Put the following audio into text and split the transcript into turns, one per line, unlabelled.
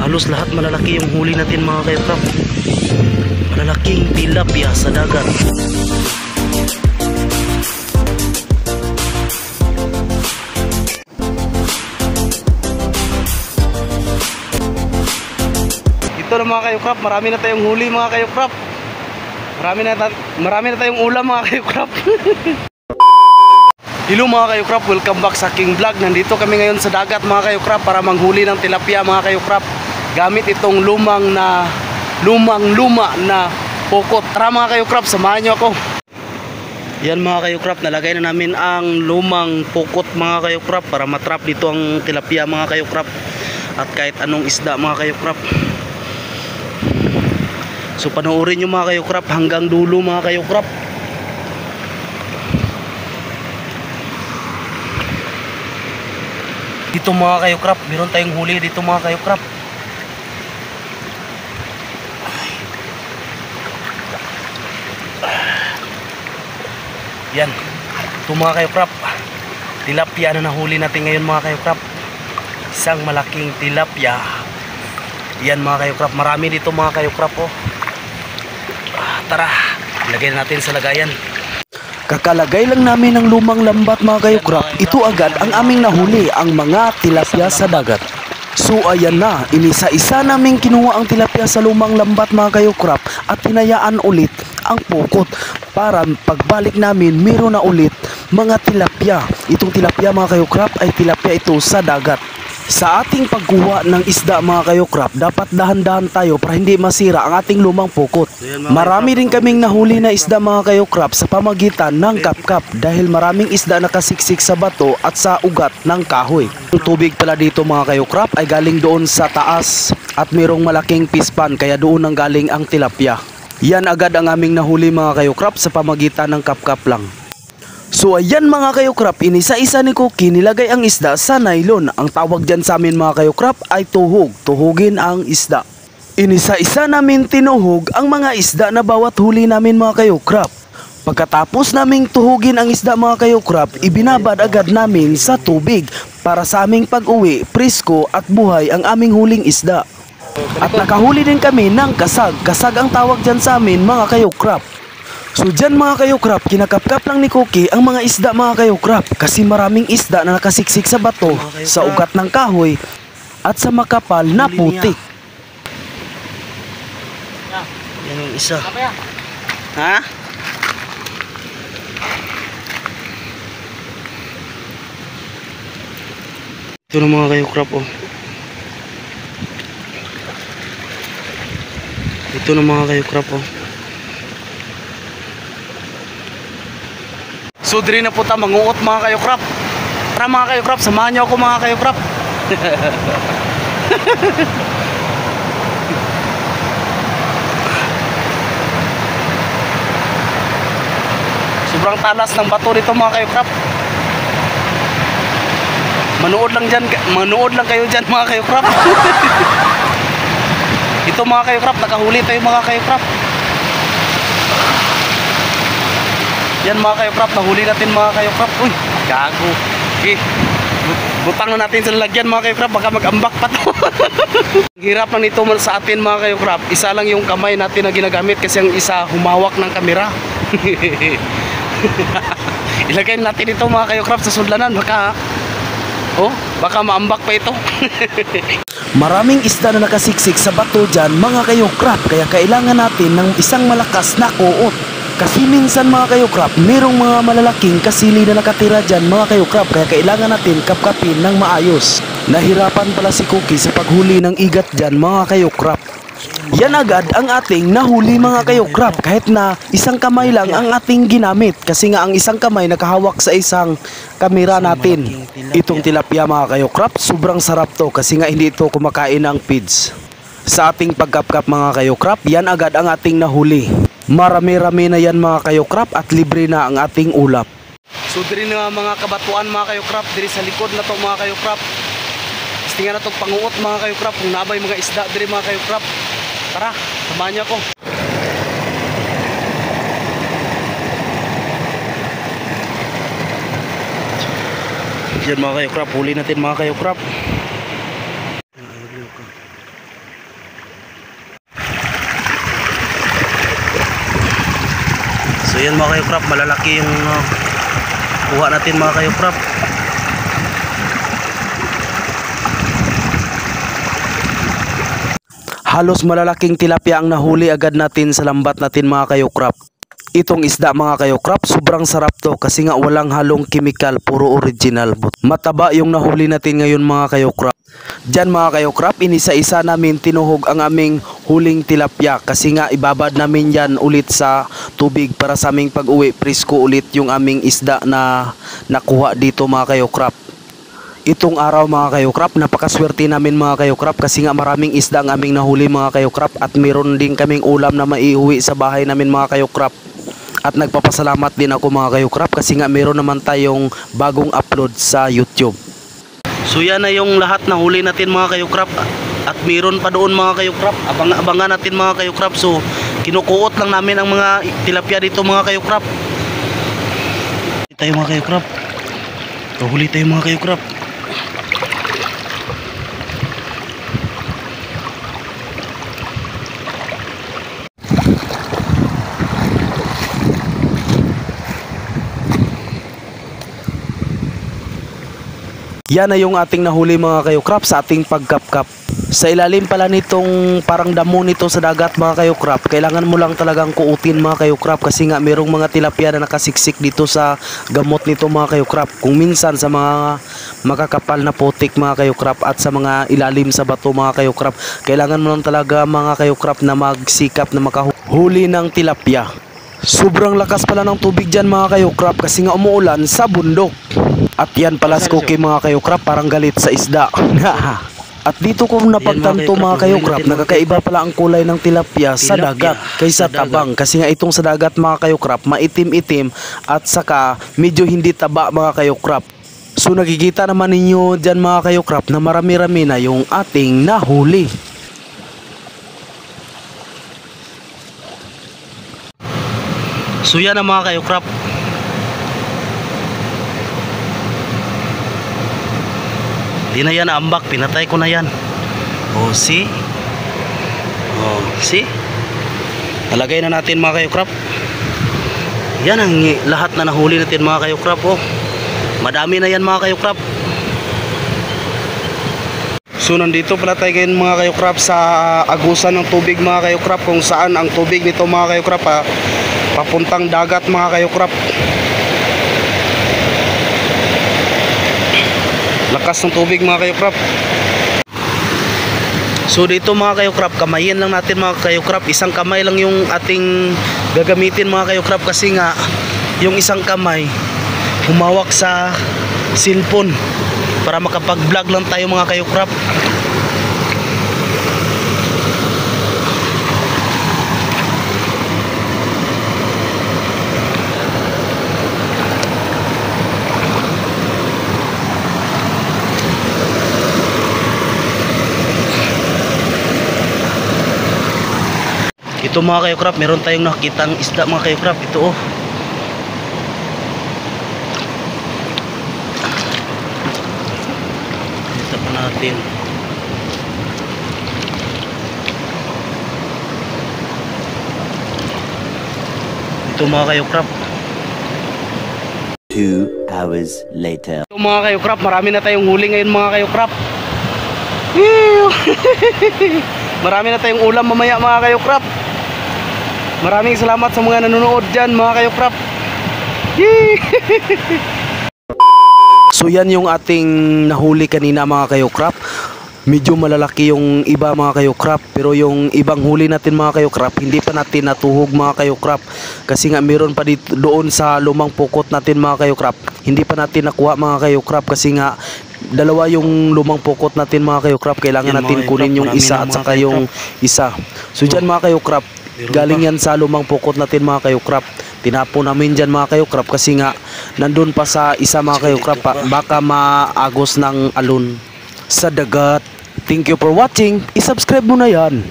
Halos lahat malalaki yung huli natin mga kayo-crop. Malalaking tilapia sa dagat. Ito na mga kayo-crop, marami na tayong huli mga kayo-crop. Marami na tayong ulam mga kayo-crop. Hello mga kayo-crop, welcome back sa aking vlog. Nandito kami ngayon sa dagat mga kayo-crop para manghuli ng tilapia mga kayo-crop. Gamit itong luma na pukot. Tara mga kayo-crop, samahan nyo ako. Yan mga kayo-crop, nalagay na namin ang lumang pukot mga kayo-crop para matrap dito ang tilapia mga kayo-crop. At kahit anong isda mga kayo-crop. So panoorin nyo mga kayo-crop hanggang dulo mga kayo-crop. Dito mga kayo-crop, meron tayong huli dito mga kayo-crop. Yan, ito mga kayo-crop, tilapia na nahuli natin ngayon mga kayo-crop. Isang malaking tilapia. Yan mga kayo-crop, marami dito mga kayo-crop oh. Tara, lagay natin sa lagayan. Kakalagay lang namin ng lumang lambat mga kayo-crop, ito agad ang aming nahuli, ang mga tilapia sa dagat. So ayan na, inisa-isa naming kinuha ang tilapia sa lumang lambat mga kayo-crop at tinayaan ulit ang pukot para pagbalik namin meron na ulit mga tilapia. Itong tilapia mga kayo-crop ay tilapia ito sa dagat. Sa ating pagkuha ng isda mga kayo-crop, dapat dahan-dahan tayo para hindi masira ang ating lumang pukot. Marami rin kaming nahuli na isda mga kayo-crop sa pamagitan ng kapkap dahil maraming isda nakasiksik sa bato at sa ugat ng kahoy. Ang tubig pala dito mga kayo-crop ay galing doon sa taas at mayroong malaking pispan kaya doon ang galing ang tilapia. Yan agad ang aming nahuli mga kayo-crop sa pamagitan ng kapkap lang. So ayan mga kayo-crop, inisa-isa ni Cookie nilagay ang isda sa nylon. Ang tawag dyan sa amin mga kayo-crop ay tuhog. Tuhugin ang isda. Inisa-isa namin tinuhog ang mga isda na bawat huli namin mga kayo-crop. Pagkatapos naming tuhugin ang isda mga kayo-crop, ibinabad agad namin sa tubig para sa aming pag-uwi, presko at buhay ang aming huling isda. At nakahuli din kami ng kasag. Kasag ang tawag dyan sa amin mga kayo-crop. So dyan mga kayo-crop, kinakapkap lang ni Cookie ang mga isda mga kayo-crop kasi maraming isda na nakasiksik sa bato, sa ugat ng kahoy at sa makapal na putik. Yan yung isa. Ha? Ito na mga kayo-crop oh. Ito na mga kayo-crop oh. So diri na po ta manguot mga kayo-crop. Tara mga kayo-crop, samahan niyo ako mga kayo-crop. Sobrang talas ng bato dito mga kayo-crop. Manood lang kayo dyan mga kayo-crop. Ito mga kayo-crop, nakahuli tayo mga kayo-crop. Yan mga kayo-crop, nahuli natin mga kayo-crop. Uy, gago. Okay. Butang na natin sa lalagyan mga kayo-crop, baka mag-ambak pa to. Hirap lang ito sa atin mga kayo-crop. Isa lang yung kamay natin na ginagamit kasi ang isa humawak ng kamera. Ilagay natin ito mga kayo-crop sa sudlanan, baka maambak pa ito. Maraming isda na nakasiksik sa bato dyan mga kayo-crop, kaya kailangan natin ng isang malakas na kuot. Kasi minsan mga kayo-crop, mayroong mga malalaking kasili na nakatira dyan mga kayo-crop, kaya kailangan natin kapkapin ng maayos. Nahirapan pala si Cookie sa paghuli ng igat dyan mga kayo-crop. Yan agad ang ating nahuli mga kayo-crop, kahit na isang kamay lang ang ating ginamit kasi nga ang isang kamay nakahawak sa isang kamera natin. Itong tilapia mga kayo-crop, sobrang sarap to kasi nga hindi ito kumakain ng feeds. Sa ating pagkapkap mga kayo-crop, yan agad ang ating nahuli. Marami-rami na yan mga kayo-crop at libre na ang ating ulap. So diri na mga kabatuan mga kayo-crop, diri sa likod na to mga kayo-crop. Istingan na to panguot mga kayo-crop, kung nabay mga isda diri mga kayo-crop. Tara, samahan niyo ako. Yan mga kayo-crop, huli natin mga kayo-crop. yan mga kayo-crop, malalaki yung kuha natin mga kayo-crop. Halos malalaking tilapia ang nahuli agad natin sa lambat natin mga kayo-crop. Itong isda mga kayo-crop, sobrang sarap to kasi nga walang halong chemical, puro original. Mataba yung nahuli natin ngayon mga kayo-crop. Diyan mga kayo-crop, inisa-isa namin tinuhog ang aming huling tilapia kasi nga ibabad namin yan ulit sa tubig para sa aming pag-uwi. Presko ulit yung aming isda na nakuha dito mga kayo-crop. Itong araw mga kayo-crop, napakaswerte namin mga kayo-crop kasi nga maraming isda ang aming nahuli mga kayo-crop at meron din kaming ulam na maiuwi sa bahay namin mga kayo-crop. At nagpapasalamat din ako mga kayo-crop kasi nga meron naman tayong bagong upload sa YouTube. So yan na yung lahat na huli natin mga kayo-crop at meron pa doon mga kayo-crop. Abangan natin mga kayo-crop. So kinukuot lang namin ang mga tilapia dito mga kayo-crop. Huli tayo mga kayo-crop. Huli tayo mga kayo-crop. Yan na yung ating nahuli mga kayo-crop sa ating pagkapkap. Sa ilalim pala nitong parang damo nito sa dagat mga kayo-crop, kailangan mo lang talagang kuutin mga kayo-crop kasi nga merong mga tilapia na nakasiksik dito sa gamot nito mga kayo-crop. Kung minsan sa mga makakapal na putik mga kayo-crop at sa mga ilalim sa bato mga kayo-crop, kailangan mo lang talaga mga kayo-crop na magsikap na makahuli ng tilapia. Sobrang lakas pala ng tubig dyan mga kayo-crop kasi nga umuulan sa bundok. At yan pala si Cookie mga kayo-crop, parang galit sa isda. At dito ko napagtanto mga kayo-crop, nakakaiba pala ang kulay ng tilapia sa dagat kaysa tabang. Kasi nga itong sa dagat mga kayo-crop, maitim-itim at saka medyo hindi taba mga kayo-crop. So nakikita naman ninyo dyan mga kayo-crop na marami-rami na yung ating nahuli. So yan ang mga kayo-crop. Di na yan ambak, pinatay ko na yan. Oh, see? Oh, see? Talagay na natin mga kayo-crop. Yan ang lahat na nahuli natin mga kayo-crop. Oh, madami na yan mga kayo-crop. So nandito pala tayo ngayon mga kayo-crop sa agusan ng tubig mga kayo-crop, kung saan ang tubig nito mga kayo-crop papuntang dagat mga kayo-crop. Lakas ng tubig mga kayo-crop. So dito mga kayo-crop, kamayin lang natin mga kayo-crop. Isang kamay lang yung ating gagamitin mga kayo-crop kasi nga yung isang kamay humawak sa cellphone para makapag-vlog lang tayo mga kayo-crop. Ito mga kayo-crop, meron tayong nakikitang isda mga kayo-crop. Ito oh. Ito pa natin. Ito mga kayo-crop.
2 hours later.
Ito mga kayo-crop, marami na tayong huli ngayon mga kayo-crop. Marami na tayong ulam mamaya mga kayo-crop. Maraming salamat sa mga nanonood dyan mga kayo-crop. So yan yung ating nahuli kanina mga kayo-crop. Medyo malalaki yung iba mga kayo-crop, pero yung ibang huli natin mga kayo-crop hindi pa natin natuhog mga kayo-crop kasi nga meron pa dito doon sa lumang pukot natin mga kayo-crop. Hindi pa natin nakuha mga kayo-crop kasi nga dalawa yung lumang pukot natin mga kayo-crop. Kailangan natin kunin yung isa at saka yung isa. So dyan mga kayo-crop, galing yan sa lumang pukot natin mga kayo-crop. Tinapon namin dyan mga kayo-crop kasi nga nandun pa sa isa mga kayo-crop, baka maagos ng alon sa dagat. Thank you for watching. I-subscribe mo na yan.